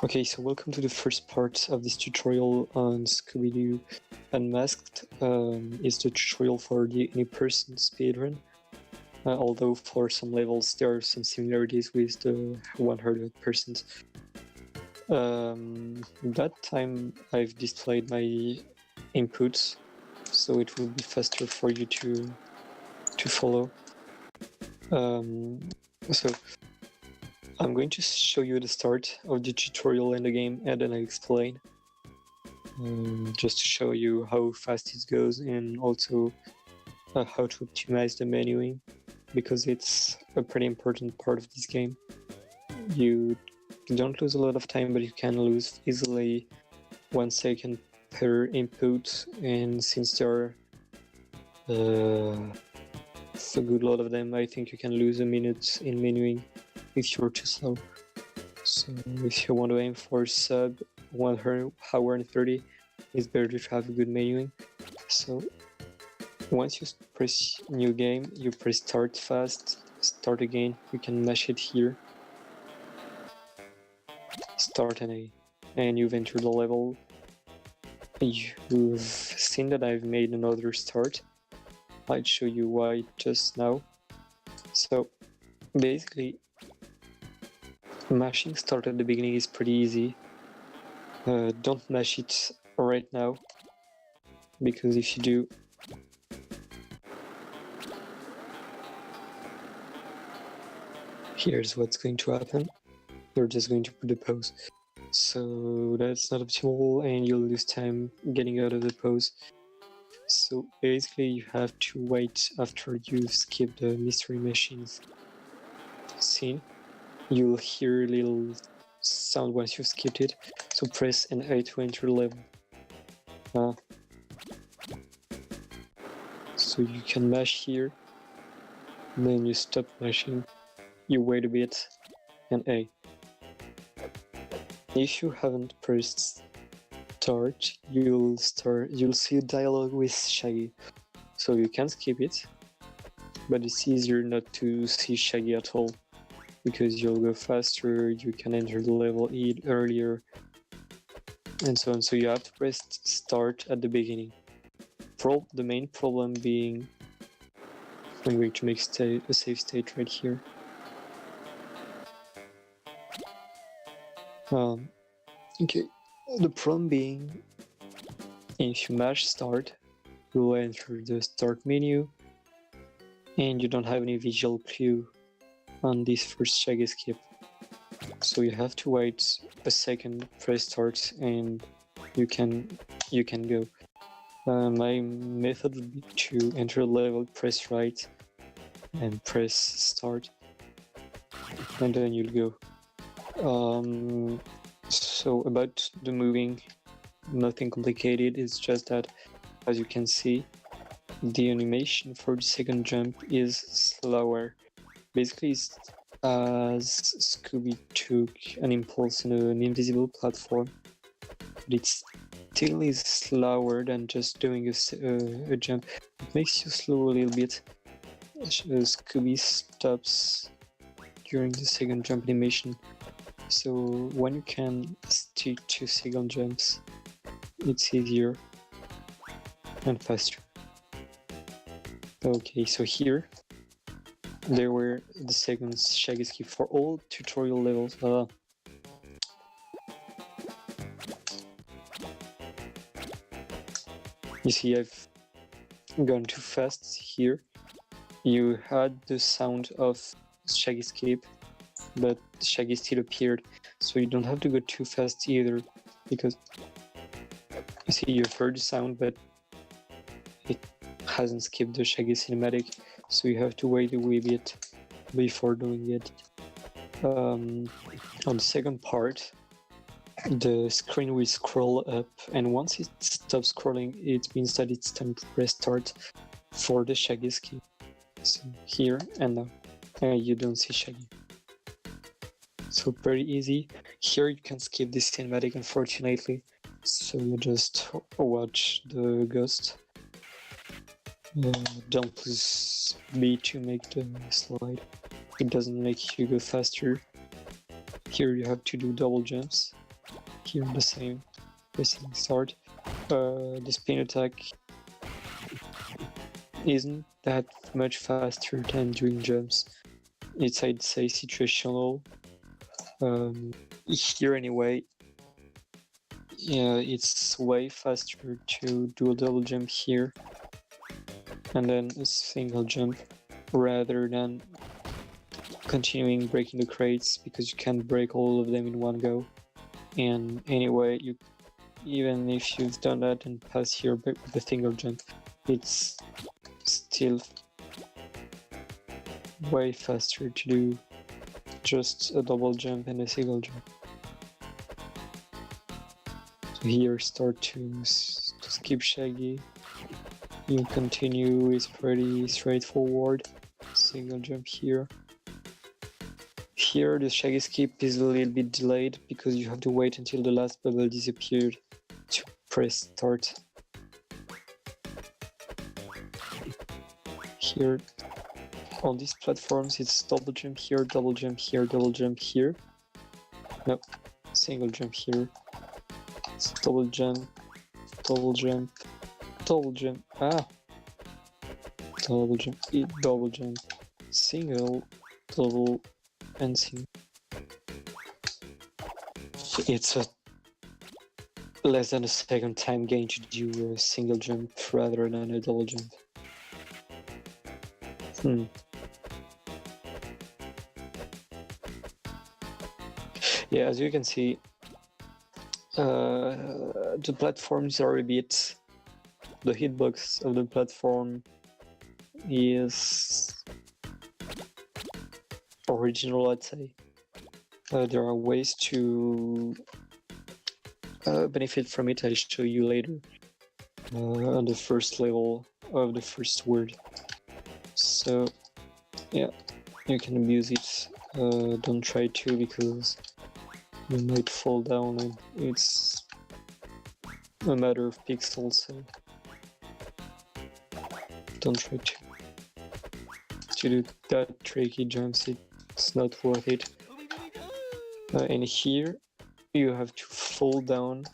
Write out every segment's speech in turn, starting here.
Okay, so welcome to the first part of this tutorial on Scooby-Doo Unmasked. It's the tutorial for the any-person speedrun, although for some levels there are some similarities with the 100%. That time I've displayed my inputs, so it will be faster for you to follow. So I'm going to show you the start of the tutorial and the game, and then I explain. Just to show you how fast it goes and also how to optimize the menuing, because it's a pretty important part of this game. You don't lose a lot of time, but you can lose easily 1 second per input, and since there are a good lot of them, I think you can lose a minute in menuing if you're too slow. So if you want to aim for sub 1 hour and 30, it's better to have a good menuing. So once you press new game, you press start fast, start again, you can mash it here, start and you've entered the level. You've seen that I've made another start. I'd show you why just now. So basically, mashing start at the beginning is pretty easy. Don't mash it right now, because if you do, here's what's going to happen. You're just going to put the pose. So that's not optimal and you'll lose time getting out of the pose. So basically you have to wait after you've skipped the mystery machines scene. You'll hear a little sound once you've skipped it, so press an A to enter the level. So you can mash here, then you stop mashing, you wait a bit, and A. If you haven't pressed start, you'll see a dialogue with Shaggy. So you can skip it, but it's easier not to see Shaggy at all, because you'll go faster, you can enter the level earlier, and so on. So you have to press start at the beginning. The main problem being, I'm going to make a save state right here. Okay, the problem being, if you mash start, you'll enter the start menu, and you don't have any visual clue on this first Shaggy skip. So you have to wait a second, press start, and you can go. My method would be to enter a level, press right, and press start, and then you'll go. So about the moving, nothing complicated, it's just that, as you can see, the animation for the second jump is slower. Basically, it's as Scooby took an impulse in an invisible platform, but it still is slower than just doing a jump. It makes you slow a little bit. Scooby stops during the second jump animation, so when you can stick to second jumps, it's easier and faster. Okay, so here there were the second Shaggy skip for all tutorial levels. You see, I've gone too fast here. You had the sound of Shaggy skip, but Shaggy still appeared, so you don't have to go too fast either, because you see, you've heard the sound, but it hasn't skipped the Shaggy cinematic, so you have to wait a wee bit before doing it. On the second part, the screen will scroll up, and once it stops scrolling, it means that it's time to press start for the Shaggy skip. So here and now, you don't see Shaggy. So very easy. Here you can skip this cinematic, unfortunately, so you just watch the ghost. Don't lose B to make the slide. It doesn't make you go faster. Here you have to do double jumps. here the same, pressing start. The spin attack isn't that much faster than doing jumps. It's, I'd say, situational. Here anyway, yeah, it's way faster to do a double jump here and then a single jump rather than continuing breaking the crates, because you can't break all of them in one go. And anyway, you even if you've done that and pass here with the single jump, it's still way faster to do just a double jump and a single jump. So here, start to skip Shaggy. You continue is pretty straightforward. Single jump here. Here the Shaggy skip is a little bit delayed because you have to wait until the last bubble disappeared to press start. Here on these platforms it's double jump here, double jump here, double jump here. No, single jump here. It's double jump, double jump, double jump, double jump, double jump, single, double, and single. It's a less than a second time gain to do a single jump rather than a double jump. Yeah, as you can see, the platforms are a bit... The hitbox of the platform is original, I'd say. There are ways to benefit from it. I'll show you later on the first level of the first word. So yeah, you can abuse it. Don't try to, because you might fall down and it's a matter of pixels, so don't try to do that tricky jumps. It's not worth it. And here you have to fall down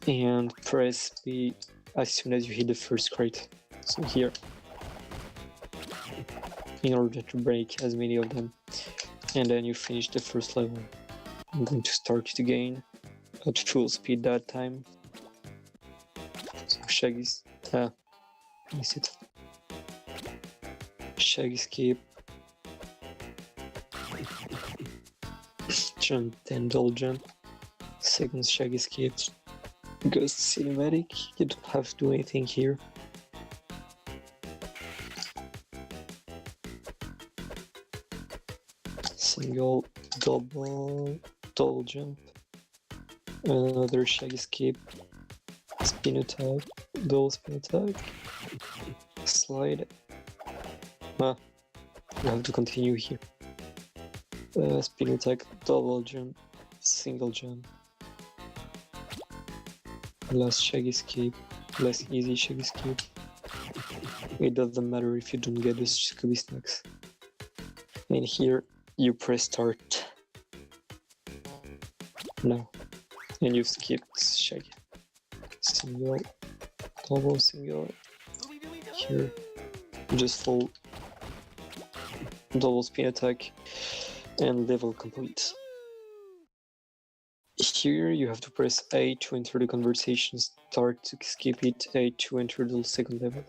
and press B as soon as you hit the first crate. So here, in order to break as many of them, and then you finish the first level. I'm going to start it again at full speed that time. So Shaggy's miss it. Shaggy skip, jump, then double jump, second Shaggy skip, ghost cinematic. You don't have to do anything here. Single, double jump, another Shaggy skip, spin attack, double spin attack, slide. You have to continue here. Spin attack, double jump, single jump. Last Shaggy skip, less easy Shaggy skip. It doesn't matter if you don't get the Scooby snacks. And here you press start. No. And you've skipped Shaggy. Single, double, single. Here, just fall. Double spin attack, and level complete. Here you have to press A to enter the conversation, start to skip it, A to enter the second level.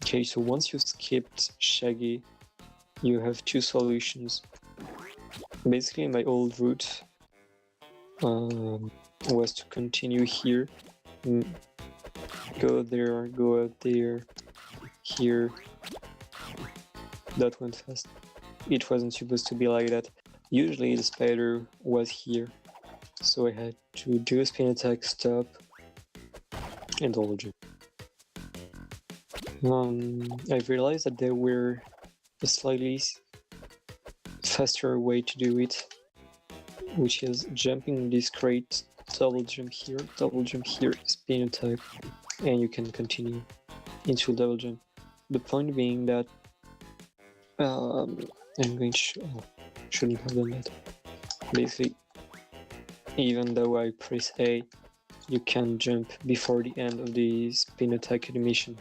Okay, so once you've skipped Shaggy, you have two solutions. Basically, my old route was to continue here, go there, go out there, here. That went fast. It wasn't supposed to be like that. Usually the spider was here, so I had to do a spin attack, stop, and double jump. I've realized that there were a slightly faster way to do it, which is jumping this crate, double jump here, spin attack, and you can continue into double jump. The point being that I'm going to show Shouldn't have done that. Basically, even though I press A, you can jump before the end of the spin attack animation.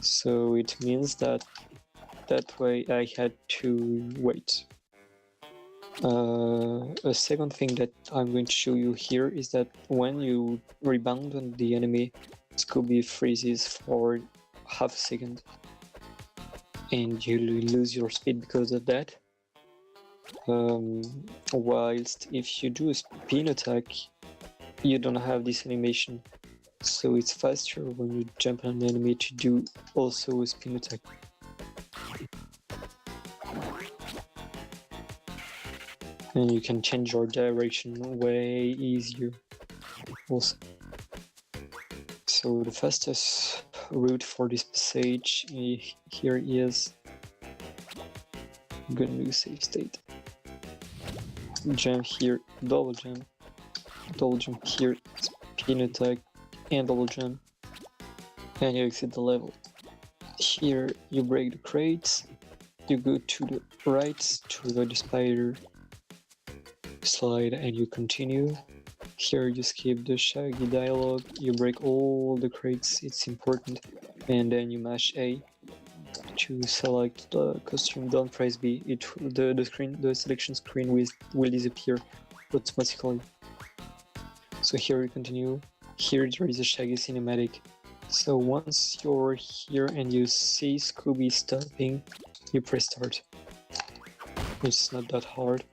So it means that way I had to wait. A second thing that I'm going to show you here is that when you rebound on the enemy, Scooby freezes for half a second and you lose your speed because of that. Whilst if you do a spin attack, you don't have this animation, so it's faster when you jump on an enemy to do also a spin attack. And you can change your direction way easier also. So the fastest route for this passage here is GNU save state. Jump here, double jump here, spin attack, and double jump, and you exit the level. Here you break the crates, you go to the right to avoid the spider, slide and you continue. Here you skip the Shaggy dialogue, you break all the crates, it's important, and then you mash A to select the costume. Don't press B, the selection screen will disappear automatically. So here you continue. Here there is a Shaggy cinematic. So once you're here and you see Scooby stopping, you press start. It's not that hard.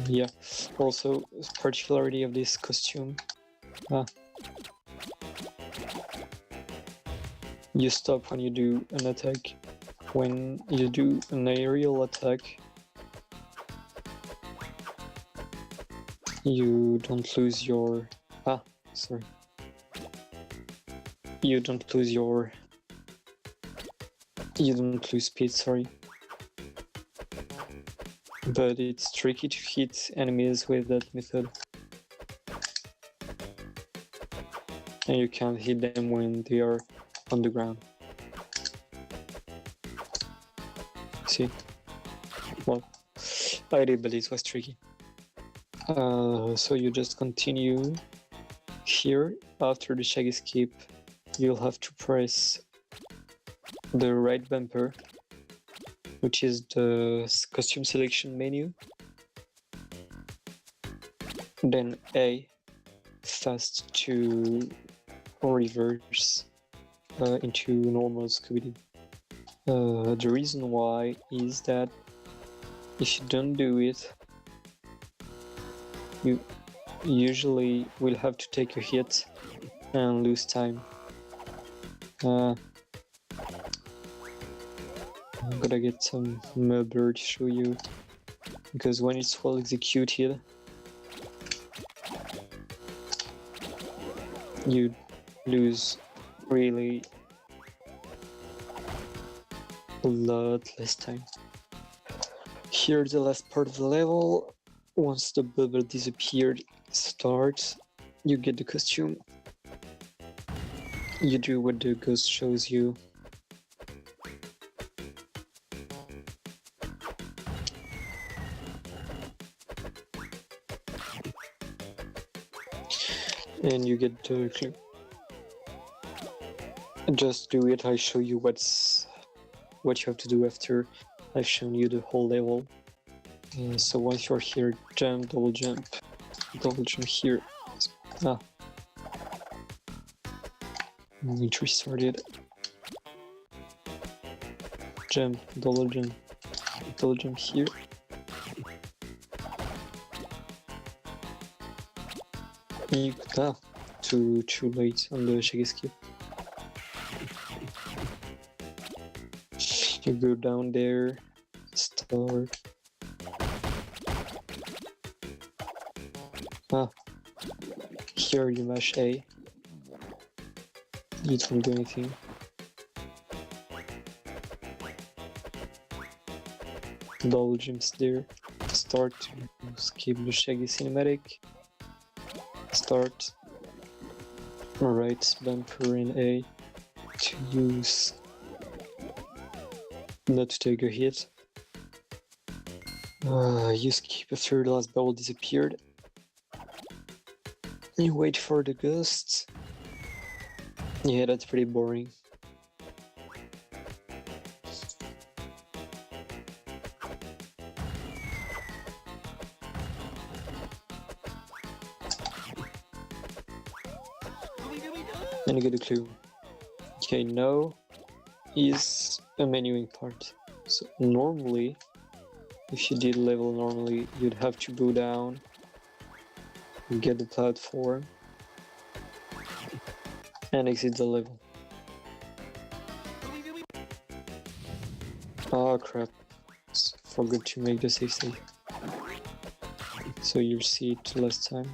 Yeah, also particularity of this costume. You stop when you do an attack. When you do an aerial attack, you don't lose your... You don't lose speed, sorry. But it's tricky to hit enemies with that method. And you can't hit them when they are on the ground. See? Well, I did, but it was tricky. So you just continue. Here, after the Shaggy skip, you'll have to press the right bumper, which is the costume selection menu, then A, fast to reverse into normal Scooby-Doo. The reason why is that if you don't do it, you usually will have to take a hit and lose time. I'm gonna get some murder to show you, because when it's well executed, you lose really a lot less time. Here's the last part of the level. Once the bubble disappeared starts, you get the costume. You do what the ghost shows you. And you get the clue. Just do it, I show you what you have to do after I've shown you the whole level. So once you're here, jump, double jump here. I need to restart it. Jump, double jump here. You too late on the Shaggy skip. You go down there, start. Here you mash A. You don't do anything. Double jumps there. Start to skip the Shaggy cinematic. Start. Right bumper in A to use not to take a hit. You skip after the last bubble disappeared. You wait for the ghosts. Yeah, that's pretty boring. And you get a clue. Okay, now is a menuing part. So normally, if you did level normally, you'd have to go down, get the platform, and exit the level. Oh crap, forgot to make the save state. So you'll see it last time.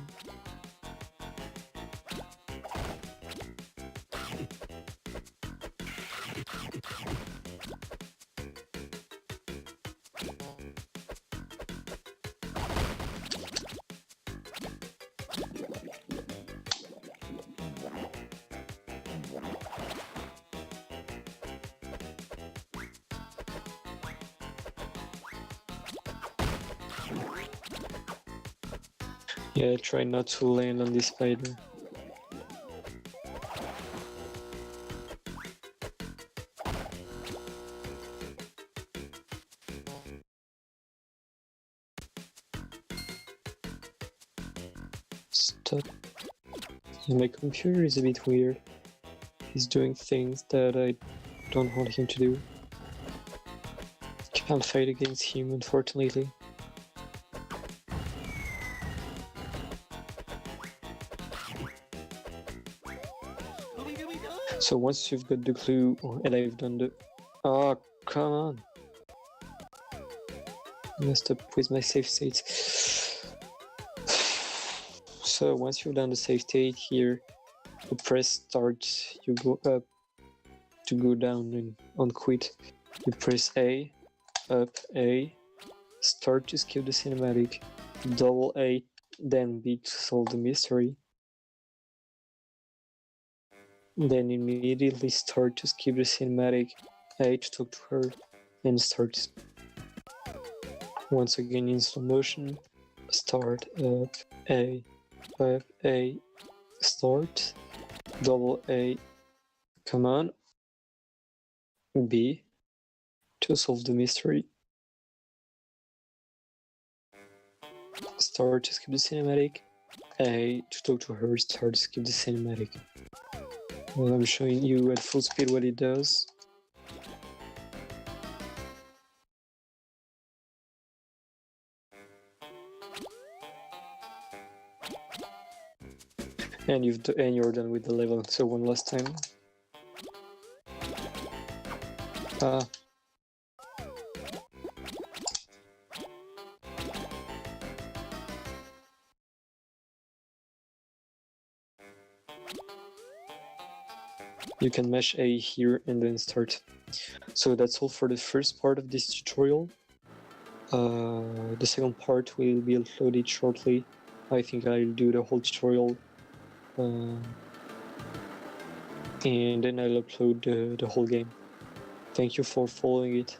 Yeah, try not to land on this spider. Stop. Yeah, my computer is a bit weird. He's doing things that I don't want him to do. Can't fight against him, unfortunately. So once you've got the clue, and I've done the... Oh, come on! I messed up with my save states. So once you've done the save state here, you press start, you go up to go down and on quit. You press A, up A, start to skip the cinematic, double A, then B to solve the mystery. Then immediately start to skip the cinematic, A to talk to her, and start. Once again in slow motion, start, up A, start, double A, come on, B to solve the mystery. Start to skip the cinematic, A to talk to her, start to skip the cinematic. Well, I'm showing you at full speed what it does. And you're done with the level. So one last time. You can mesh A here and then start. So that's all for the first part of this tutorial. The second part will be uploaded shortly. I think I'll do the whole tutorial. And then I'll upload the whole game. Thank you for following it.